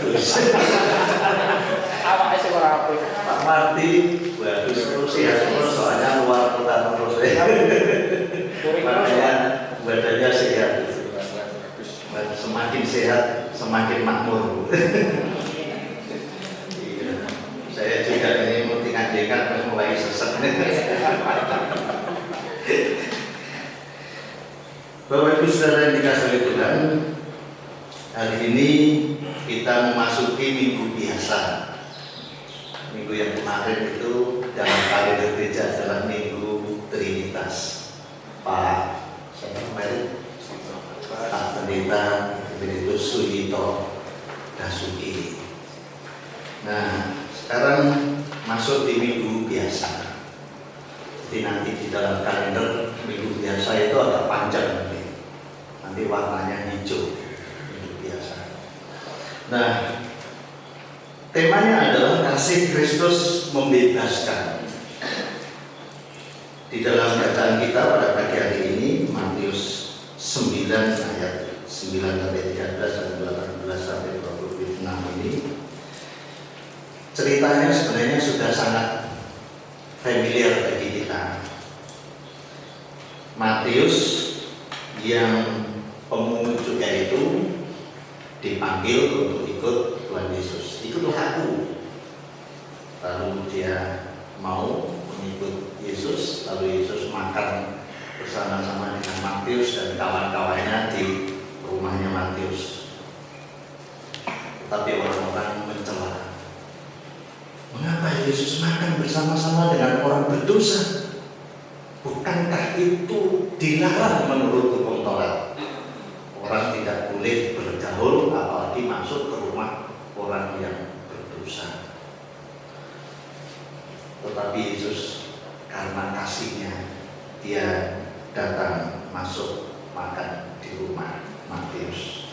bagus. Awake sing ora apik. Pak Marti bagus terus ya terus soalnya luar kota terus. Makanya badannya sehat. Semakin sehat semakin makmur. Iya. Saya juga ini mau ngadekan pas mulai sesek. Bapak Ibu Saudara yang dikasihi Tuhan, hari ini kita memasuki minggu biasa. Minggu yang kemarin itu dalam kalender gereja adalah minggu Trinitas. Pak Pendeta Benediktus Suyito Dasuki. Nah, sekarang masuk di minggu biasa. Jadi nanti di dalam kalender minggu biasa itu agak panjang nanti warnanya hijau minggu biasa. Nah, temanya adalah kasih Kristus membebaskan. Di dalam bacaan kita pada pagi hari ini Matius 9 ayat 9 sampai 13 dan 18 sampai 26 ini ceritanya sebenarnya sudah sangat familiar bagi kita. Matius yang pemungut cukai itu dipanggil untuk ikut Tuhan Yesus. Ikutlah aku. Lalu dia mau mengikut Yesus. Lalu Yesus makan bersama-sama dengan Matius dan kawan-kawannya di rumahnya Matius. Tetapi orang-orang mencela. Mengapa Yesus makan bersama-sama dengan orang berdosa? Bukankah itu dilarang menurut hukum Taurat? Orang tidak boleh bergaul apalagi masuk ke rumah orang yang berdosa. Tetapi Yesus karena kasihnya dia datang masuk makan di rumah Matius.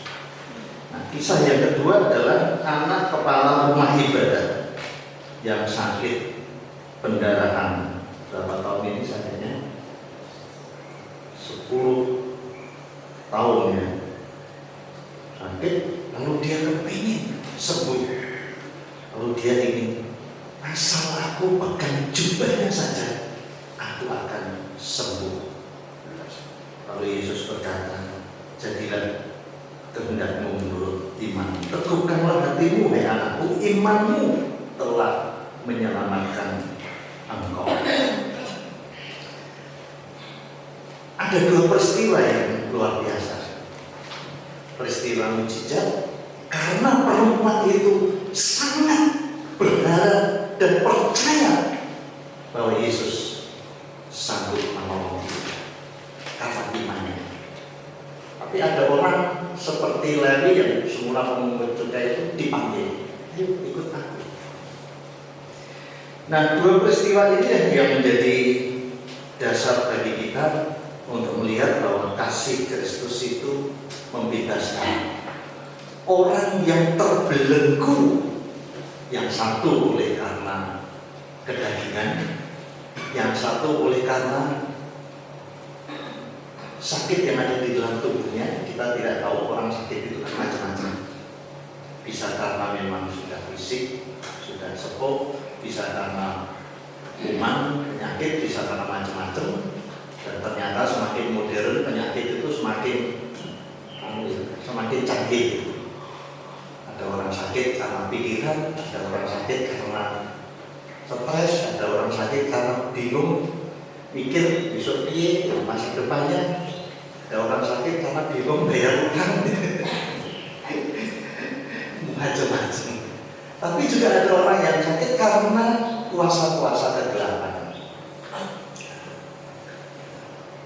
Nah, kisah yang kedua adalah anak kepala rumah ibadah yang sakit pendarahan. Berapa tahun ini sakitnya? 10 tahun ya. Sakit, lalu dia kepingin sembuh. Lalu dia ingin, asal aku pegang jubahnya saja, aku akan sembuh. Lalu Yesus berkata, jadilah kehendakmu menurut iman. Teguhkanlah hatimu, hai anakku, imanmu telah menyelamatkan engkau. Ada dua peristiwa yang luar biasa. Peristiwa mujizat karena perempuan itu sangat berharap dan percaya bahwa Yesus sanggup menolong dia karena imannya. Tapi ada orang seperti Lewi yang semula pemungut cukai itu dipanggil, ayo ikut aku. Nah, dua peristiwa ini yang menjadi dasar bagi kita untuk melihat bahwa kasih Kristus itu membebaskan orang yang terbelenggu, yang satu oleh karena kedagingan, yang satu oleh karena sakit yang ada di dalam tubuhnya. Kita tidak tahu orang sakit itu kan macam-macam. Bisa karena memang sudah fisik, sudah sepuh, bisa karena kuman, penyakit, bisa karena macam-macam. Dan ternyata semakin modern penyakit itu semakin canggih. Ada orang sakit karena pikiran, ada orang sakit karena stres, ada orang sakit karena bingung mikir besok piye masa depannya, ada orang sakit karena bingung bayar utang. Macam-macam. Tapi juga ada orang yang sakit karena kuasa-kuasa kegelapan.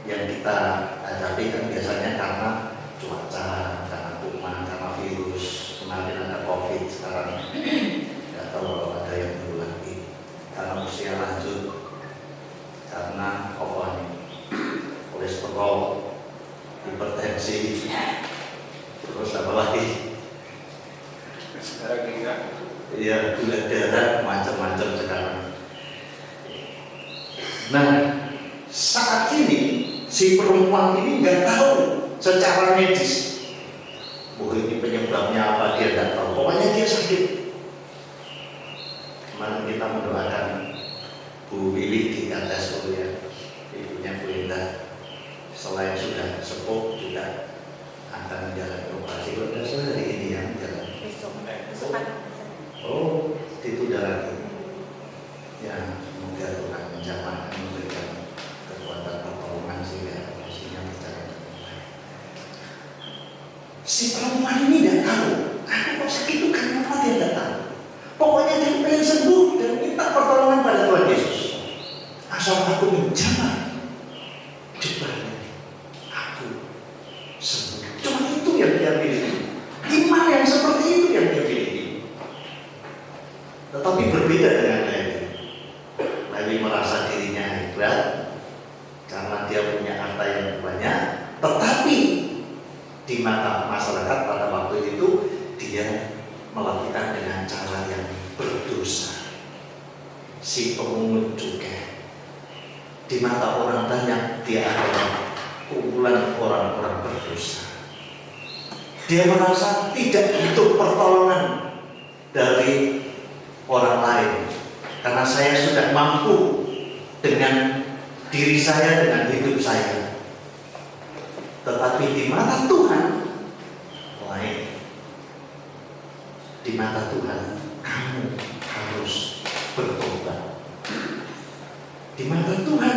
Yang kita hadapi kan biasanya karena cuaca, karena kuman, karena virus. Kemarin ada COVID, sekarang tidak tahu ada yang baru lagi. Karena usia lanjut, karena kolesterol, hipertensi, terus apa lagi? Sekarang enggak. Iya, gula darah, macam-macam sekarang. Nah, saat ini si perempuan ini nggak tahu secara medis Ini penyebabnya apa dia tidak tahu. Pokoknya dia sakit. Kemarin kita mendoakan Bu Willy di atas ya, ibunya Bu Indah. Selain sudah sepuh juga akan menjalani operasi. Kalau tidak salah hari ini yang jalan. Oh, ditunda lagi. Ya, semoga Tuhan menjamahkan memberikan kekuatan pertolongan sehingga operasinya berjalan dengan baik. Si perempuan ini tidak tahu, aku kok sakit itu kenapa dia tidak tahu. Pokoknya dia pengen sembuh dan minta pertolongan pada Tuhan Yesus. Asal aku menjamah jubahnya, aku sembuh. Cuma itu yang dia miliki. Iman yang seperti itu yang dia miliki. Tetapi berbeda dengan Lewi. Lewi merasa dirinya hebat karena dia punya harta yang banyak, tetapi di mata masyarakat pada waktu itu dia melakukan dengan cara yang berdosa. Si pemungut cukai, di mata orang banyak dia adalah kumpulan orang-orang berdosa. Dia merasa tidak butuh pertolongan dari orang lain karena saya sudah mampu dengan diri saya, dengan hidup saya. Tetapi di mata Tuhan lain. Di mata Tuhan kamu harus bertobat. Di mata Tuhan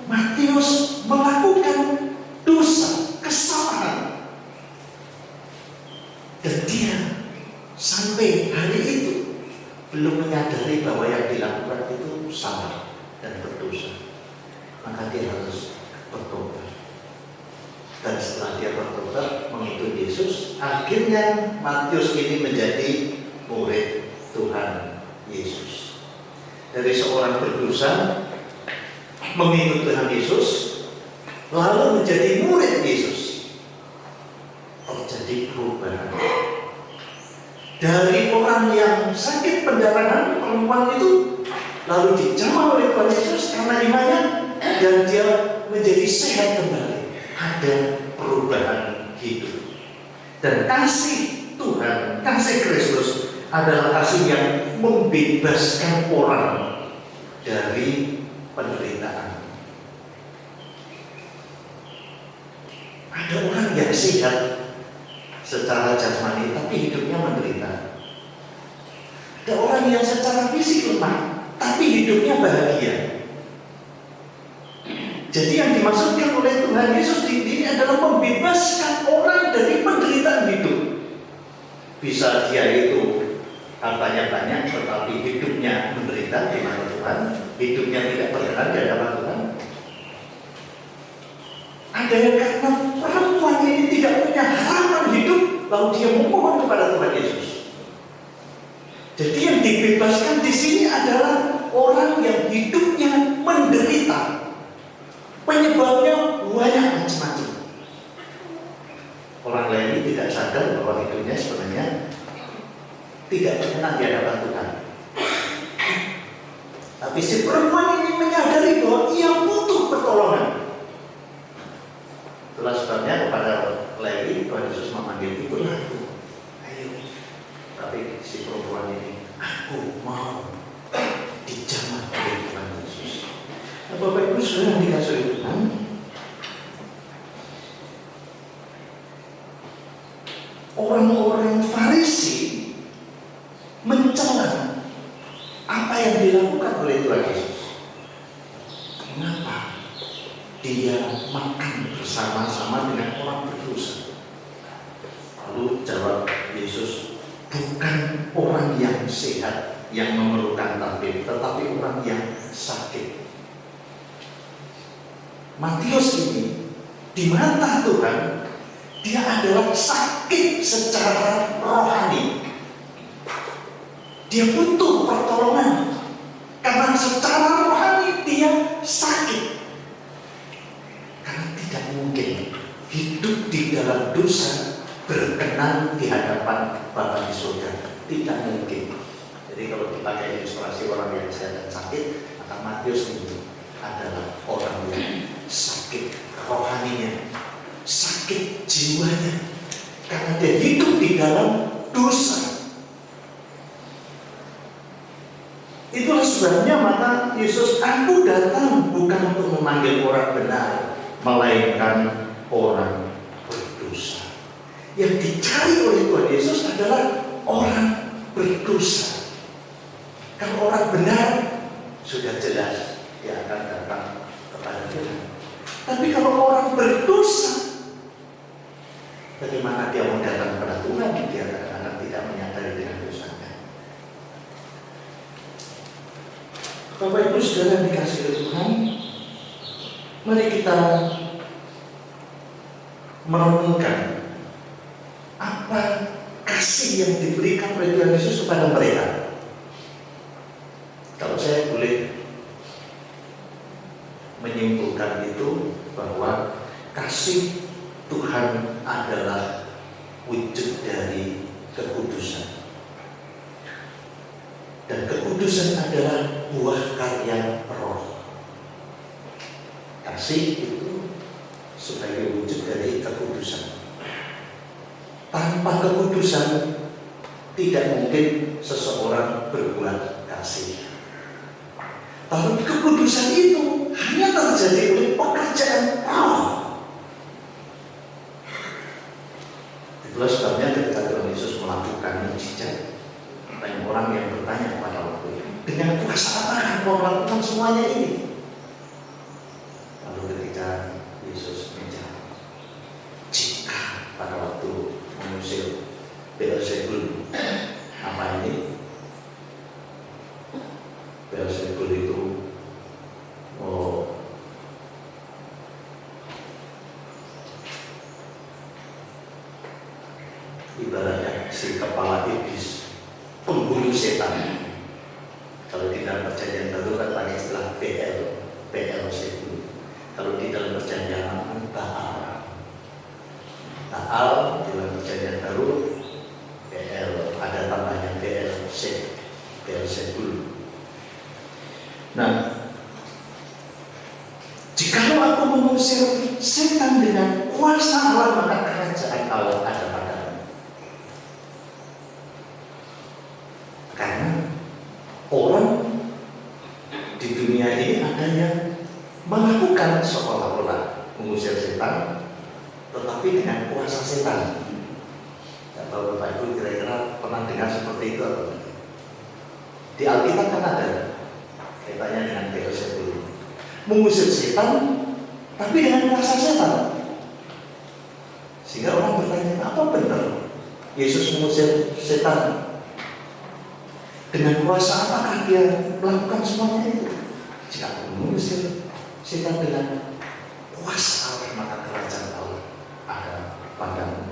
Matius melakukan dosa, kesalahan, dan dia sampai hari itu belum menyadari bahwa yang dilakukan itu salah dan berdosa. Maka dia harus bertobat. Dan setelah dia bertobat mengikuti Yesus, akhirnya Matius ini menjadi murid Tuhan Yesus. Dari seorang berdosa mengikuti Tuhan Yesus, lalu menjadi murid Yesus, terjadi perubahan. Dari orang yang sakit pendarahan, perempuan itu lalu dijamah oleh Tuhan Yesus karena imannya, dan dia menjadi sehat kembali. Ada perubahan hidup. Dan kasih Tuhan, kasih Kristus adalah kasih yang membebaskan orang dari penderitaan. Ada orang yang sehat secara jasmani tapi hidupnya menderita. Ada orang yang secara fisik lemah tapi hidupnya bahagia. Jadi yang dimaksudkan oleh Tuhan Yesus di sini adalah membebaskan orang dari penderitaan hidup. Bisa dia itu hartanya banyak tetapi hidupnya menderita di mana Tuhan, hidupnya tidak berkenan di hadapan Tuhan. Ada yang karena perempuan ini tidak punya harapan hidup, lalu dia memohon kepada Tuhan Yesus. Jadi yang dibebaskan di sini adalah orang yang hidupnya menderita. Penyebabnya banyak macam-macam. Orang lain tidak sadar bahwa hidupnya sebenarnya tidak berkenan di hadapan Tuhan. Tapi si perempuan ini menyadari bahwa ia butuh pertolongan. Itulah sebabnya kepada Lewi Tuhan Yesus memanggil, itulah aku. Ayo. Tapi si perempuan ini, aku mau dijamah oleh Tuhan Yesus. Nah, Bapak Ibu sudah dikasih Tuhan. Orang-orang Farisi mencela apa yang dilakukan oleh Tuhan Yesus. Kenapa dia makan bersama-sama dengan orang berdosa? Lalu jawab Yesus, bukan orang yang sehat yang memerlukan tabib, tetapi orang yang sakit. Matius ini di mata Tuhan dia adalah sakit secara rohani. Dia butuh pertolongan karena secara rohani dia sakit. Karena tidak mungkin hidup di dalam dosa berkenan di hadapan Bapa di surga. Tidak mungkin. Jadi kalau dipakai ilustrasi orang yang sehat dan sakit, maka Matius ini adalah orang yang sakit rohaninya, sakit jiwanya, karena dia hidup dalam dosa. Itulah sebabnya maka Yesus, aku datang bukan untuk memanggil orang benar, melainkan orang berdosa. Yang dicari oleh Tuhan Yesus adalah orang berdosa. Kalau orang benar, sudah jelas dia akan datang kepada Tuhan. Tapi kalau orang berdosa, bagaimana dia mau datang kepada Tuhan? Dia akan tidak menyadari dengan dosanya. Bapak Ibu Saudara dikasih oleh Tuhan, mari kita merenungkan apa kasih yang diberikan oleh Tuhan Yesus kepada mereka. Kalau saya boleh menyimpulkan itu, bahwa kasih Tuhan adalah wujud dari kekudusan. Dan kekudusan adalah buah karya Roh. Kasih itu sebagai wujud dari kekudusan. Tanpa kekudusan tidak mungkin seseorang berbuat kasih. Tapi kekudusan itu hanya terjadi oleh pekerjaan Roh. Itulah sebabnya ketika Tuhan Yesus melakukan mukjizat, banyak orang yang bertanya pada waktu itu, dengan kuasa apa kau melakukan semuanya ini? Lalu ketika Yesus menjawab, jika pada waktu mengusir Beelzebul, apa ini? Beelzebul itu ibaratnya si kepala iblis, penghulu setan. Kalau di dalam perjanjian baru kan pakai istilah Beelzebul. Kalau di dalam perjanjian lama Baal di dalam perjanjian baru ada tambahnya Beelzebul. Nah, jikalau aku mengusir setan dengan kuasa Allah, maka kerajaan Allah ada padamu. Karena orang di dunia ini ada yang melakukan seolah-olah mengusir setan, tetapi dengan kuasa setan. Tidak tahu Bapak Ibu kira-kira pernah dengar seperti itu atau tidak? Di Alkitab kan ada kaitannya dengan Beelzebul, mengusir setan, tapi dengan kuasa setan. Sehingga orang bertanya, apa benar Yesus mengusir setan? Dengan kuasa apakah dia melakukan semuanya itu? Jika mengusir setan dengan kuasa Allah, maka kerajaan Allah ada padamu.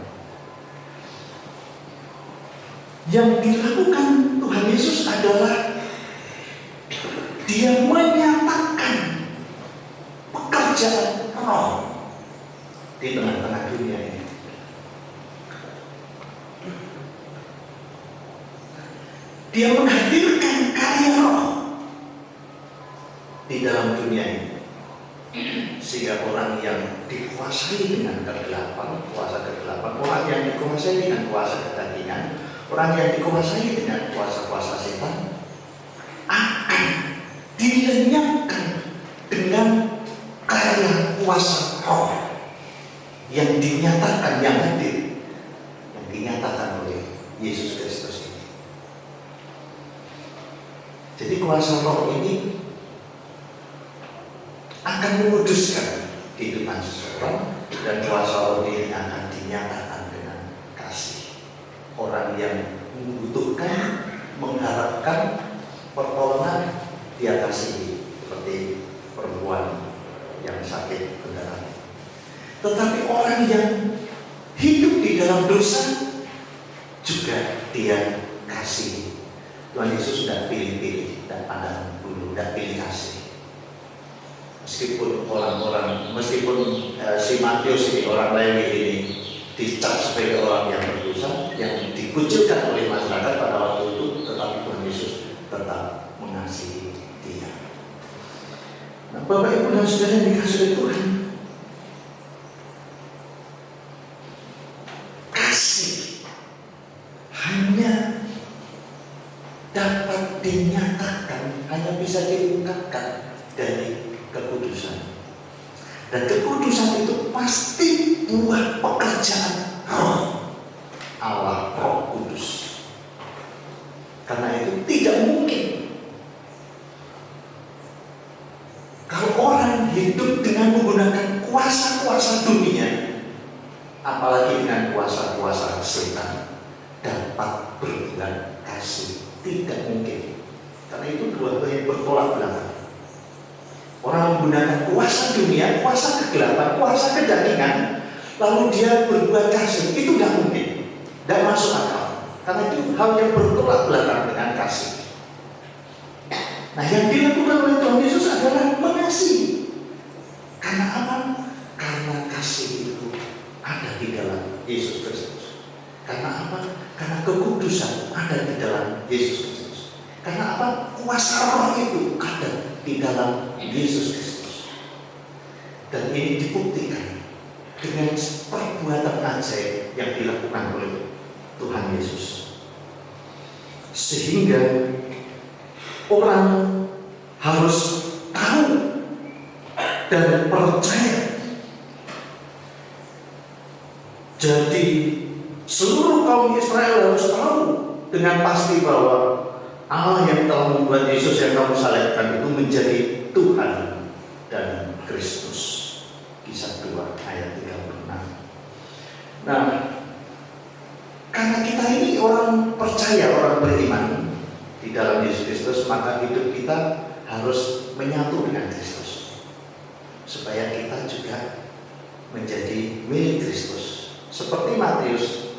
Yang dilakukan Tuhan Yesus adalah dia menyatakan pekerjaan Roh di tengah-tengah dunia ini. Dia menghadirkan karya Roh di dalam dunia ini, sehingga orang yang dikuasai dengan kegelapan, kuasa kegelapan, orang yang dikuasai dengan kuasa kedagingan, orang yang dikuasai dengan kuasa-kuasa setan akan dilenyapkan dengan karya kuasa Roh yang dinyatakan, yang hadir, yang dinyatakan oleh Yesus Kristus ini. Jadi kuasa Roh ini akan menguduskan kehidupan seseorang, dan kuasa Roh ini akan dinyatakan dengan kasih. Orang yang membutuhkan, mengharapkan pertolongan, dia kasihi, seperti perempuan yang sakit beneran. Tetapi orang yang hidup di dalam dosa juga dia kasih. Tuhan Yesus sudah pilih-pilih, tidak pandang bulu, tidak pilih kasih. Meskipun si Matius ini, orang Lewi ini dicap sebagai orang yang berdosa, yang dikucilkan oleh masyarakat pada waktu itu, tetapi Tuhan Yesus tetap mengasihi dia. Nah, Bapak Ibu dan Saudara yang dikasihi oleh Tuhan, kasih dapat dinyatakan, hanya bisa diungkapkan dari kekudusan. Dan kekudusan itu pasti buah pekerjaan Roh Allah, Roh Kudus. Karena itu tidak mungkin kalau orang hidup dengan menggunakan kuasa-kuasa dunia, apalagi dengan kuasa-kuasa setan, dapat berbuat kasih. Tidak mungkin. Karena itu dua hal yang bertolak belakang. Orang menggunakan kuasa dunia, kuasa kegelapan, kuasa kedagingan, lalu dia berbuat kasih, itu tidak mungkin, tidak masuk akal. Karena itu hal yang bertolak belakang dengan kasih. Nah, yang dilakukan oleh Tuhan Yesus adalah mengasihi. Karena apa? Karena kasih itu ada di dalam Yesus Kristus. Karena apa? Karena kekudusan ada di dalam Yesus Kristus. Karena apa? Kuasa Roh itu ada di dalam Yesus Kristus. Dan ini dibuktikan dengan perbuatan ajaib yang dilakukan oleh Tuhan Yesus. Sehingga orang harus tahu dan percaya. Jadi seluruh kaum Israel harus tahu dengan pasti bahwa Allah yang telah membuat Yesus yang kamu salibkan itu menjadi Tuhan dan Kristus. Kisah 2 ayat 36. Nah, karena kita ini orang percaya, orang beriman di dalam Yesus Kristus, maka hidup kita harus menyatu dengan Kristus, supaya kita juga menjadi milik Kristus. Seperti Matius,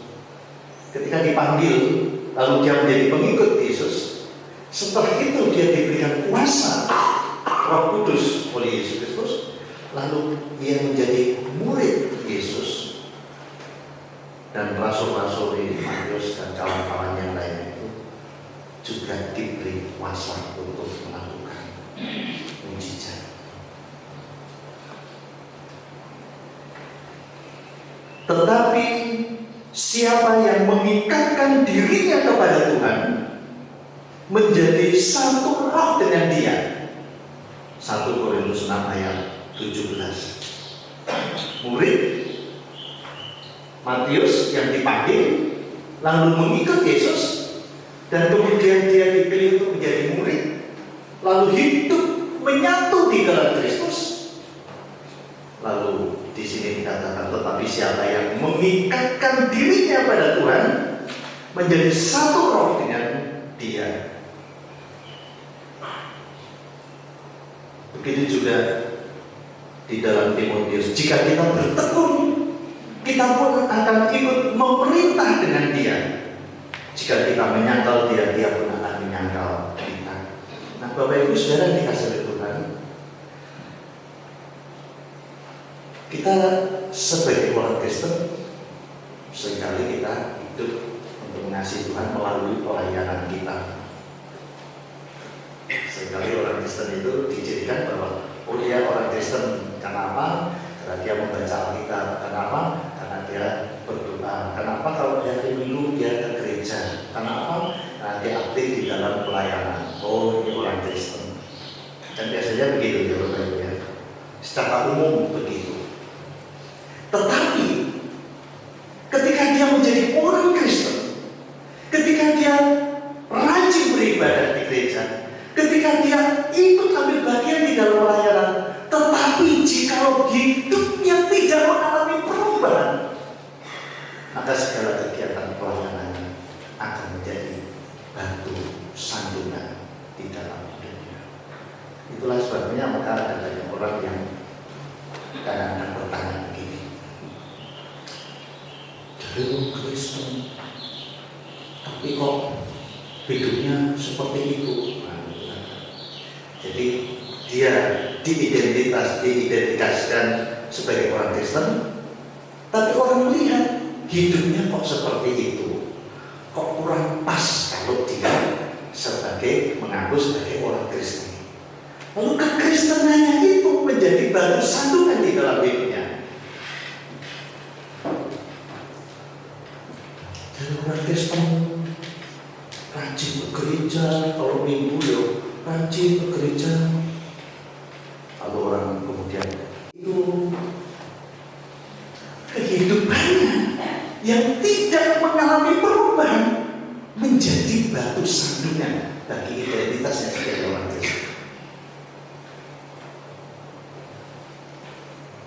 ketika dipanggil lalu dia menjadi pengikut Yesus, setelah itu dia diberikan kuasa Roh Kudus oleh Yesus Kristus, lalu dia menjadi murid Yesus. Dan rasul-rasul ini, Matius dan kawan-kawan yang lainnya itu juga diberi kuasa untuk melakukan mujizat. Tetapi siapa yang mengikatkan dirinya kepada Tuhan menjadi satu roh dengan Dia. 1 Korintus 6 ayat 17. Murid Matius yang dipanggil lalu mengikut Yesus, dan kemudian dia dipilih untuk menjadi murid, lalu hidup menyatu di dalam Kristus. Lalu di sini dikatakan, tetapi siapa yang mengikatkan dirinya pada Tuhan menjadi satu roh dengan Dia. Begitu juga di dalam Timotius, jika kita bertekun, kita pun akan ikut memerintah dengan Dia. Jika kita menyangkal Dia, Dia pun akan menyangkal kita. Nah, Bapak Ibu Saudara dikasih oleh Tuhan, kita sebagai orang Kristen seringkali kita hidup untuk mengasihi Tuhan melalui pelayanan kita. Seringkali orang Kristen itu dijadikan bahwa oh dia orang Kristen, kenapa? Karena dia membaca Alkitab. Kenapa? Karena dia berdoa. Kenapa? Kalau dia hari Minggu dia ke gereja. Kenapa? Karena dia aktif di dalam pelayanan. Oh, ini orang Kristen. Dan biasanya begitu ya Bapak Ibu ya. Secara umum begitu. Tetapi ketika dia menjadi orang Kristen, ketika dia rajin beribadah di gereja, ketika dia ikut ambil bagian di dalam pelayanan, tetapi jika hidupnya tidak mengalami perubahan, maka segala kegiatan pelayanannya akan menjadi batu sandungan di dalam hidupnya. Itulah sebabnya maka ada banyak orang yang kadang-kadang bertanya begini, jadi orang Kristen tapi kok hidupnya seperti itu? Jadi dia diidentifikasikan sebagai orang Kristen, tapi orang melihat hidupnya kok seperti itu, kok kurang pas kalau dia sebagai mengaku sebagai orang Kristen. Lalu kekristenannya itu menjadi batu sandungan di dalam hidupnya. Jadi orang Kristen rajin rajin ke gereja, kalau minggu ya rajin ke gereja. Lalu orang kemudian itu kehidupannya yang tidak mengalami perubahan menjadi batu sandungan bagi identitasnya sebagai orang Kristen.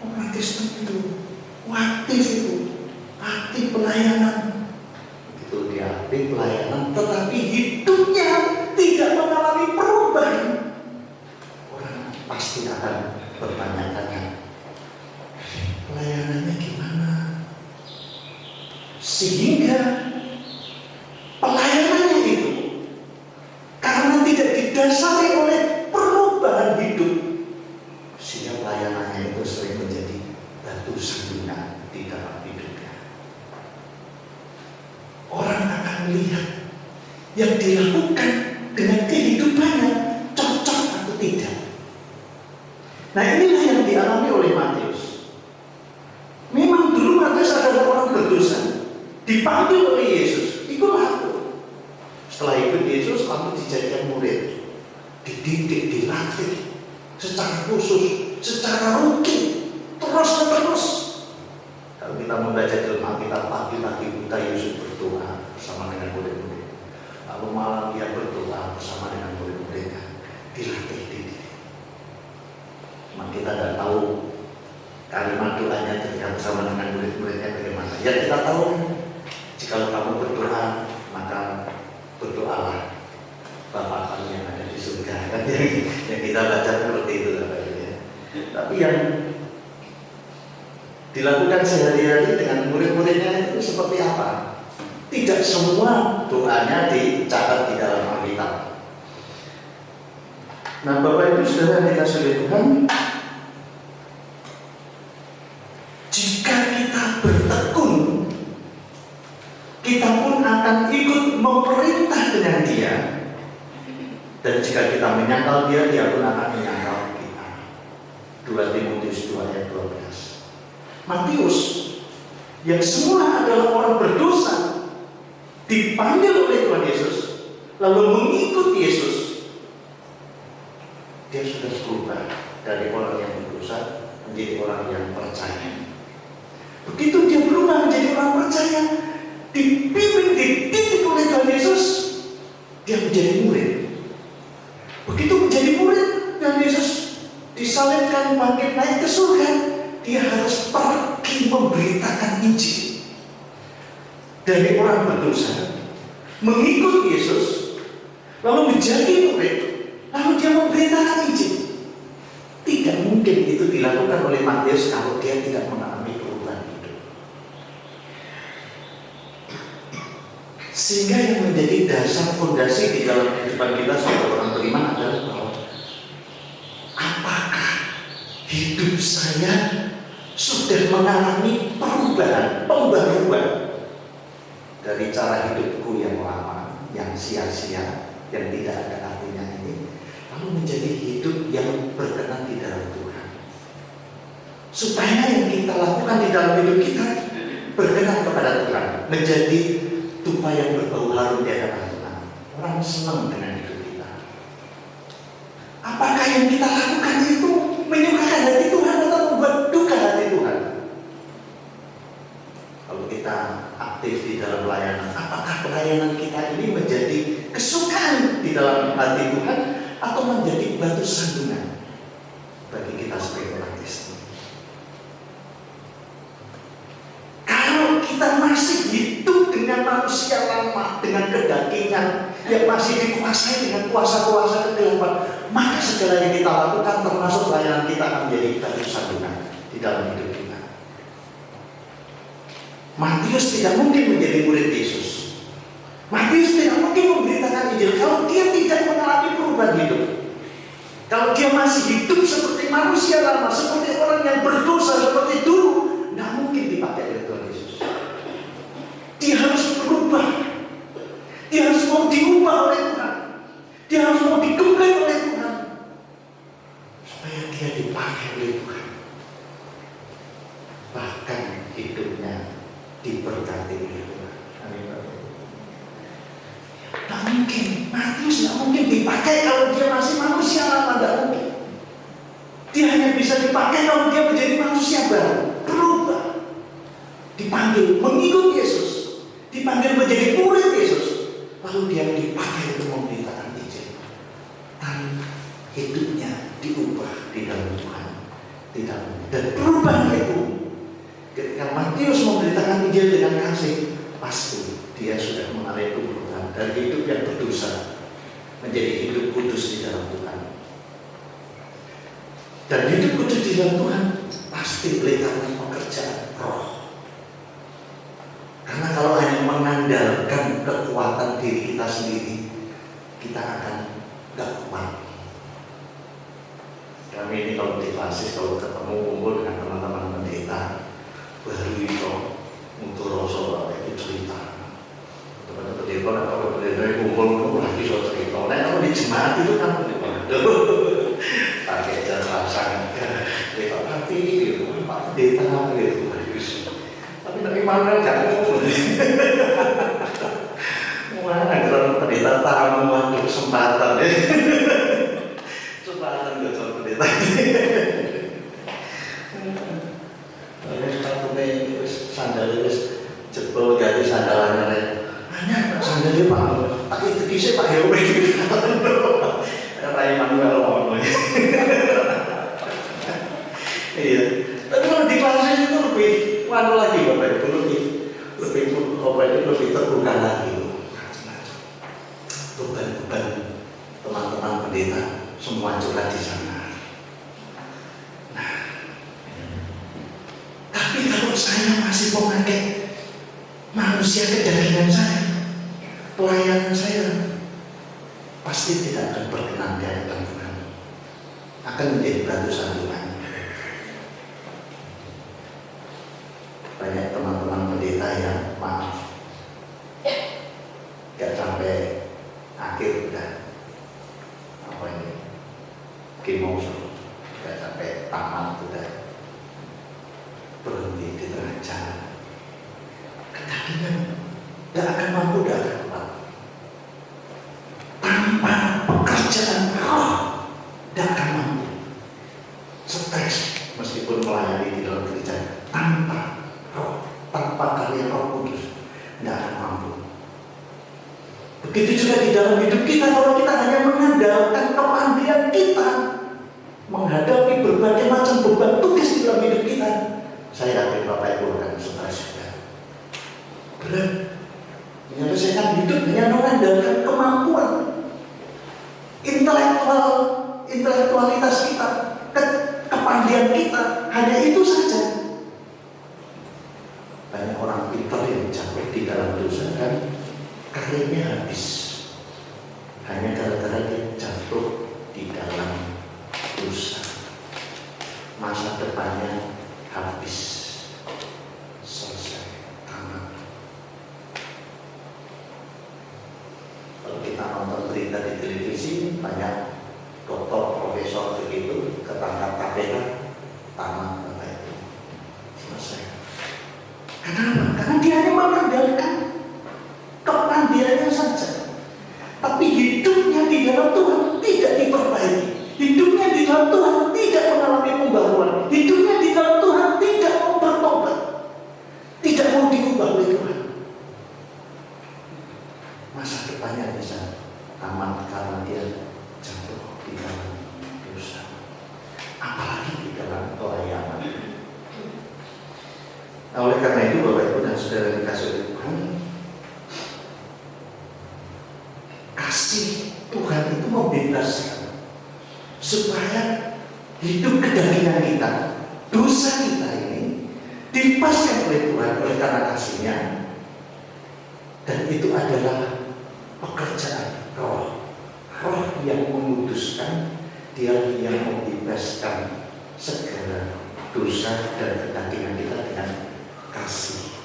Orang Kristen itu aktif pelayanan. Begitu dia aktif pelayanan, tetapi hidupnya tidak mengalami perubahan. Orang pasti akan bertanya-tanya, pelayanannya gimana? Sehingga pelayanannya itu karena tidak didasari oleh perubahan hidup, sehingga pelayanannya itu sering menjadi batu sandungan di dalam hidupnya. Orang akan melihat yang dilakukan dengan kehidupannya cocok atau tidak. Nah, inilah yang dialami oleh Matius. Memang dulu Matius adalah orang berdosa, dipanggil oleh Yesus, ikutlah aku. Setelah ikut Yesus, kamu dijadikan murid, dididik, dilatih secara khusus, secara rutin, terus-menerus. Kalau kita membaca dalam Alkitab, pagi-pagi buta Yesus berdoa bersama dengan murid-murid, lalu malam dia berdoa bersama dengan murid-muridnya, dilatih, dididik. Cuma kita tidak tahu kalimat doanya ketika bersama dengan murid-muridnya bagaimana. Ya kita tahu, jika kamu berdoa, maka berdoalah Bapa kami yang ada di surga. Kan yang kita baca seperti itu, ya. Tapi yang dilakukan sehari-hari dengan murid-muridnya itu seperti apa? Tidak semua doanya dicatat di dalam Alkitab. Nah, Bapak Ibu Saudara yang dikasihi oleh Tuhan, jika kita bertekun, kita pun akan ikut memerintah dengan Dia. Dan jika kita menyangkal Dia, Dia pun akan menyangkal kita. 2 Timotius 2 ayat 12. Matius yang semula adalah orang berdosa, dipanggil oleh Tuhan Yesus, lalu mengikut Yesus. Dia sudah berubah dari orang yang berdosa menjadi orang yang percaya. Begitu dia berubah menjadi orang percaya, dipimpin, dididik oleh Tuhan Yesus, dia menjadi murid. Begitu menjadi murid, Tuhan Yesus disalibkan, bangkit, naik ke surga, dia harus pergi memberitakan Injil. Dari orang berdosa mengikut Yesus, lalu menjadi murid, lalu dia memberitakan Injil. Tidak mungkin itu dilakukan oleh Matius kalau dia tidak mengalami perubahan hidup. Sehingga yang menjadi dasar fondasi di dalam kehidupan kita sebagai orang beriman adalah bahwa apakah hidup saya sudah mengalami perubahan, pembaruan dari cara hidupku yang lama, yang sia-sia, yang tidak ada artinya ini, lalu menjadi hidup yang berkenan di dalam Tuhan. Supaya yang kita lakukan di dalam hidup kita berkenan kepada Tuhan, menjadi tupa yang berbau harum di hadapan Tuhan. Orang senang dengan hidup kita. Apakah yang kita lakukan itu menyukakan hati Tuhan atau membuat duka hati Tuhan? Kalau kita aktif di dalam pelayanan, apakah pelayanan kita ini menjadi kesukaan di dalam hati Tuhan atau menjadi batu sandungan bagi kita sebagai orang Kristen? Kalau kita masih hidup dengan manusia lama, dengan kedagingan yang masih dikuasai dengan kuasa-kuasa kegelapan, maka segala yang kita lakukan termasuk pelayanan kita akan menjadi batu sandungan di dalam hidup kita. Matius tidak mungkin menjadi murid Yesus. Matius tidak mungkin memberitakan Injil kalau dia tidak mengalami perubahan hidup. Kalau dia masih hidup seperti manusia lama, seperti orang yang berdosa seperti dulu, tidak mungkin dipakai oleh Tuhan Yesus. Dia harus berubah. Dia harus mau diubah oleh Tuhan. Dia harus mau digembleng oleh Tuhan, supaya dia dipakai oleh Tuhan. Bahkan hidupnya diberkati oleh Tuhan. Amin. Tak mungkin dipakai kalau dia masih manusia lama, tidak mungkin. Dia hanya bisa dipakai kalau dia menjadi manusia baru, berubah, dipanggil mengikut Yesus, dipanggil menjadi murid Yesus, lalu dia dipakai untuk memberitakan Injil. Dan hidupnya diubah di dalam Tuhan, tidak. Dan perubahan itu, ketika Matius memberitakan Injil dengan kasih, pasti dia sudah mengalami perubahan dari hidup yang berdosa menjadi hidup kudus di dalam Tuhan. Dan hidup kudus di dalam Tuhan pasti oleh karena pekerjaan roh. Karena kalau hanya mengandalkan kekuatan diri kita sendiri, kita akan gak kuat. Kami ini kalau di Fasis, kalau ketemu kumpul dengan teman-teman pendeta, baru itu untuk rosol itu cerita. Teman-teman pendeta, kalau pendeta kumpul lagi soal cerita. Nah kalau di jemaat itu kan pakai jalan pasang, tapi Pak pendeta gitu. Tapi dari mana jangan ngomong. Mana kalau pendeta tamu waktu kesempatan ya. Kesempatan buat soal pendeta. Sepatunya itu sandalnya jebol jadi sandalannya. Hanya sandalnya Pak. Tapi itu Pak Heru gitu. Rai Manuel ngomong. Iya. Tapi kalau di kelas itu lebih mana lagi Bapak Ibu, lebih terbuka lagi. Beban-beban teman-teman pendeta semua curhat di sana. Nah, tapi kalau saya masih memakai manusia kedagingan saya, pelayanan saya pasti tidak akan berkenan di hadapan Tuhan, akan menjadi batu sandungan. Banyak teman-teman pendeta yang maaf, gak sampai akhir udah apa ini kimoso, gak sampai tamat udah berhenti di tengah jalan. Kedagingan gak akan mampu, gak akan kuat. Tanpa pekerjaan roh gak akan mampu. Stres meskipun melayani di dalam gereja, tanpa roh, tanpa karya Roh Kudus tidak akan mampu. Begitu juga di dalam hidup kita, kalau kita hanya mengandalkan kepandaian kita menghadapi berbagai macam beban tugas di dalam hidup kita, saya yakin Bapak Ibu akan stres juga. Berat menyelesaikan hidup hanya mengandalkan kemampuan intelektualitas kita, kepandaian kita, hanya itu saja. Banyak orang pintar yang jatuh di dalam dosa dan karirnya habis hanya gara-gara dia jatuh di dalam dosa. Masa depannya habis, selesai, tamat. Kalau kita nonton berita di televisi, banyak dokter, profesor begitu ketangkap KPK, tamat apa itu, selesai. Kenapa? Karena dia hanya mengandalkan kepandaiannya saja, tapi hidupnya di dalam Tuhan tidak diperbaiki, hidupnya di dalam Tuhan tidak mengalami pembaruan, hidupnya di dalam Tuhan tidak mau bertobat, tidak mau diubah oleh Tuhan. Masa depannya bisa tamat karena dia jatuh di dalam dosa, apalagi di dalam pelayanan. Nah, oleh karena itu Bapak Ibu dan Saudara dikasih oleh Tuhan, kasih Tuhan itu membebaskan supaya hidup kedagingan kita, dosa kita ini dilepaskan oleh Tuhan oleh karena kasih-Nya, dan itu adalah pekerjaan roh, roh yang menguduskan, dia yang membebaskan segala dosa dan kedagingan kita dengan kasih.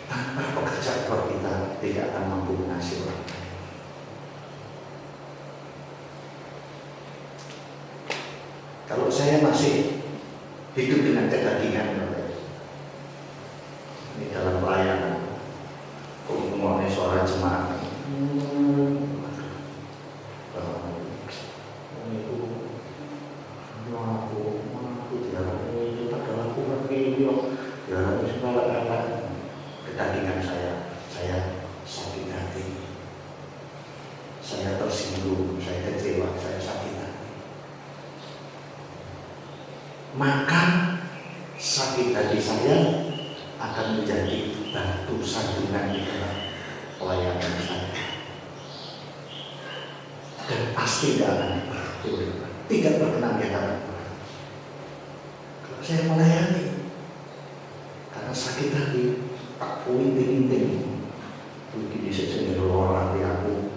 Tanpa pekerjaan roh kita tidak akan mampu mengasihi orang lain. Kalau saya masih hidup dengan kedagingan, ini dalam pelayanan, ngomongnya suara jemaat, saya tersinggung, saya kecewa, saya sakit hati, maka sakit hati saya akan menjadi batu sandungan di dalam pelayanan saya, dan pasti tidak akan tidak berkenan di hadapan Tuhan kalau saya melayani. Karena sakit hati, tak puing-puing begini saja orang di aku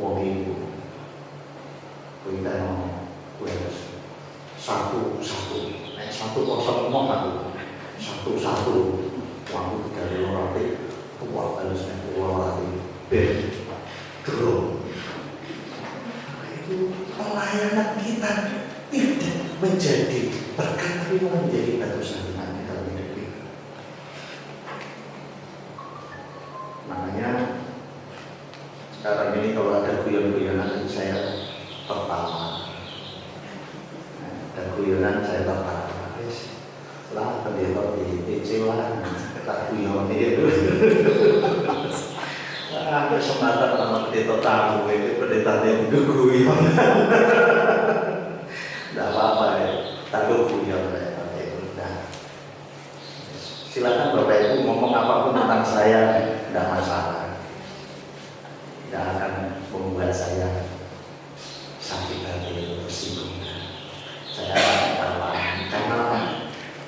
wong ibu kita mau satu kosong ngomong aku satu waktu dari orang itu kuat harusnya keluar dari bed drone. Itu pelayanan kita tidak menjadi berkat, tapi malah menjadi batu sandungan di dalam hidup kita. Makanya sekarang ini kalau ada guyon-guyonan saya tertawa, ada guyonan saya tertawa. Lah pendeta di PC lah, tak guyon itu. Ada kesempatan sama pendeta tamu itu pendeta yang guyon. Tidak apa-apa ya, takut guyon ya. Nah, silakan Bapak Ibu ngomong apapun tentang saya, tidak masalah. Tidak akan membuat saya sakit hati tersinggung. Saya akan ketawa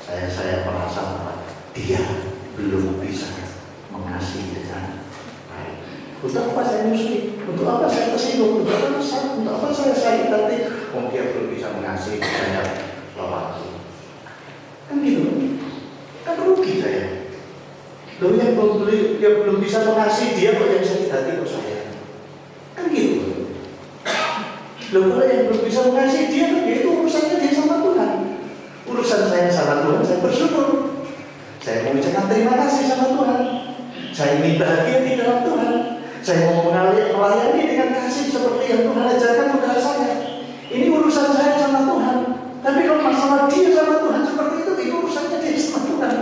karena saya merasa bahwa dia belum bisa mengasihi dengan baik. Untuk apa saya muslim? Untuk apa saya tersinggung? Untuk apa saya sakit hati? Dia belum bisa mengasihi saya waktu. Kan gitu, kan rugi saya. Lalu yang belum bisa mengasihi dia kok yang sakit hati kok saya? Kan gitu. Lalu kalau yang belum bisa mengasihi dia kan itu urusannya dia sama Tuhan. Urusan saya sama Tuhan, saya bersyukur. Saya mengucapkan terima kasih sama Tuhan. Saya ini bahagia di dalam Tuhan. Saya mau melayani dengan kasih seperti yang Tuhan ajarkan kepada saya. Ini urusan saya sama Tuhan. Tapi kalau masalah dia sama Tuhan seperti itu urusannya dia sama Tuhan.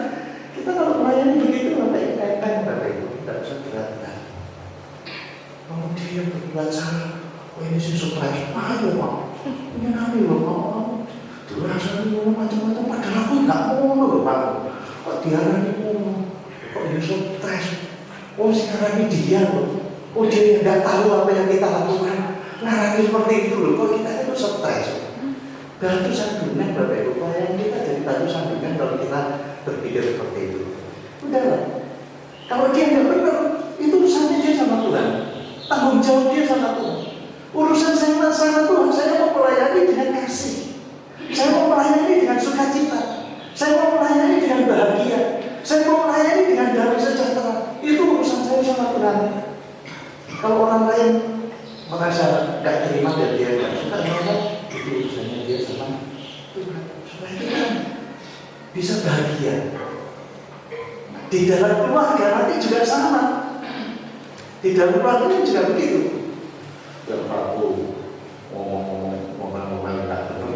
Kita kalau melayani begitu, Bapak Ibu, tidak usah berat-berat. Kalau dia belajar, ini sih surprise, ayo Pak, ini kami loh Pak. Rasanya ngomong macam-macam, padahal aku nggak mau loh Pak. Kok diarani ngomong? Kok dia stres? Oh sekarang ini dia loh. Oh dia yang nggak tahu apa yang kita lakukan. Ngarani seperti itu loh. Kok kita itu stres? Batu sandungan Bapak Ibu, pelayanan kita jadi batu sandungan kalau kita berpikir seperti itu. Udahlah. Kalau dia nggak benar, itu urusannya dia sama Tuhan. Tanggung jawab dia sama Tuhan. Urusan saya sama Tuhan, saya mau melayani dengan kasih. Saya mau melayani dengan sukacita. Saya mau melayani dengan bahagia. Saya mau melayani dengan damai sejahtera. Itu urusan saya sama Tuhan. Kalau orang lain merasa tidak terima dan dia tidak suka, itu urusannya dia sama Tuhan. Supaya kita bisa bahagia. Di dalam keluarga nanti juga sama. Di dalam keluarga juga begitu. Yang aku ngomong tak benar.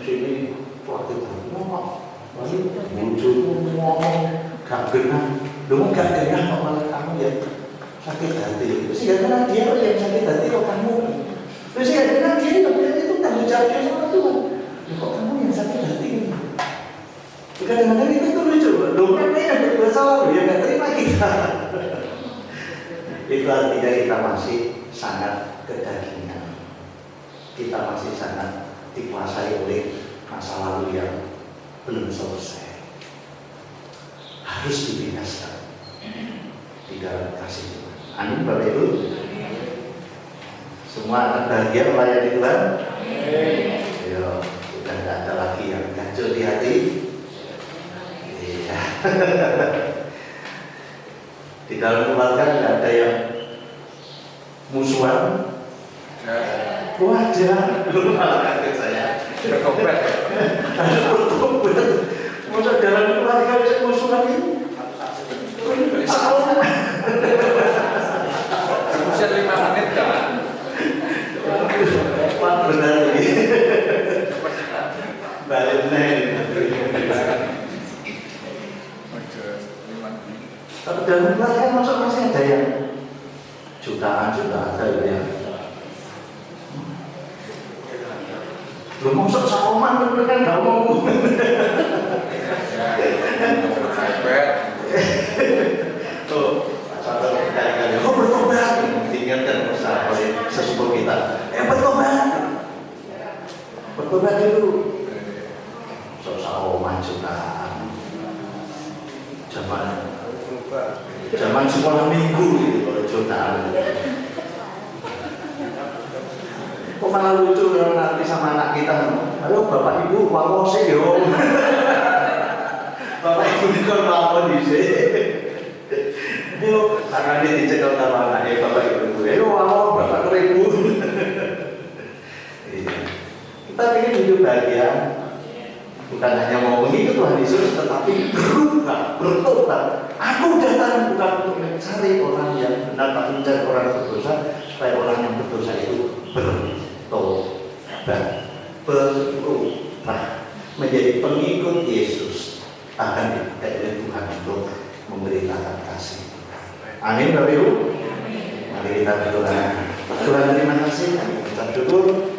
Sini waktu itu ngomong, lalu muncul ngomong gak genah, lu gak genah kok malah kamu yang sakit hati. Terus ya karena dia yang sakit hati kok kamu. Terus ya karena dia itu tanggung jawabnya sama Tuhan. Kok kamu yang sakit hati? Kadang-kadang itu lucu, lu kan yang bersalah, lu yang gak terima kita. Itu artinya kita masih sangat kedagingan. Kita masih sangat dikuasai oleh masa lalu yang belum selesai. Harus dibebaskan di dalam kasih Tuhan. Amin Bapak Ibu. Semua akan bahagia melayani Tuhan. Ayo, sudah tidak ada lagi yang ganjil di hati. Iya. Di dalam keluarga tidak ada yang musuhan. Wajar, belum malah kaget saya. Bertobat. Bertobat. Masa dalam keluarga bisa musuhan itu? Salah. Usia 5 menit kan? Wah benar ini. Balik naik. Tapi dalam keluarga masuk masih ada yang jutaan ada yang Lu mosok saoman kan gak mau. Tuh, satu kali-kali. Oh bertobat, diingatkan oleh sesepuh kita. Bertobat. Bertobat dulu. Saoman jutaan. Zaman sekolah minggu gitu kalau jutaan. Kok malah lucu kalau nanti sama anak kita, halo bapak ibu, wawose yo. Bapak ibu ini kan mau di sini. Yo, karena dia dicekel sama anaknya bapak ibu. Yo, wow, bapak ibu. Kita ingin hidup bahagia, bukan hanya mau mengikut Tuhan Yesus, tetapi berubah, bertobat. Aku datang bukan untuk mencari orang yang benar, tapi mencari orang berdosa, supaya orang yang berdosa itu bertobat, berubah menjadi pengikut Yesus, akan dipakai oleh Tuhan untuk memberitakan kasih. Amin, Bapak Ibu. Mari kita berdoa. Tuhan, terima kasih, kami ucap syukur.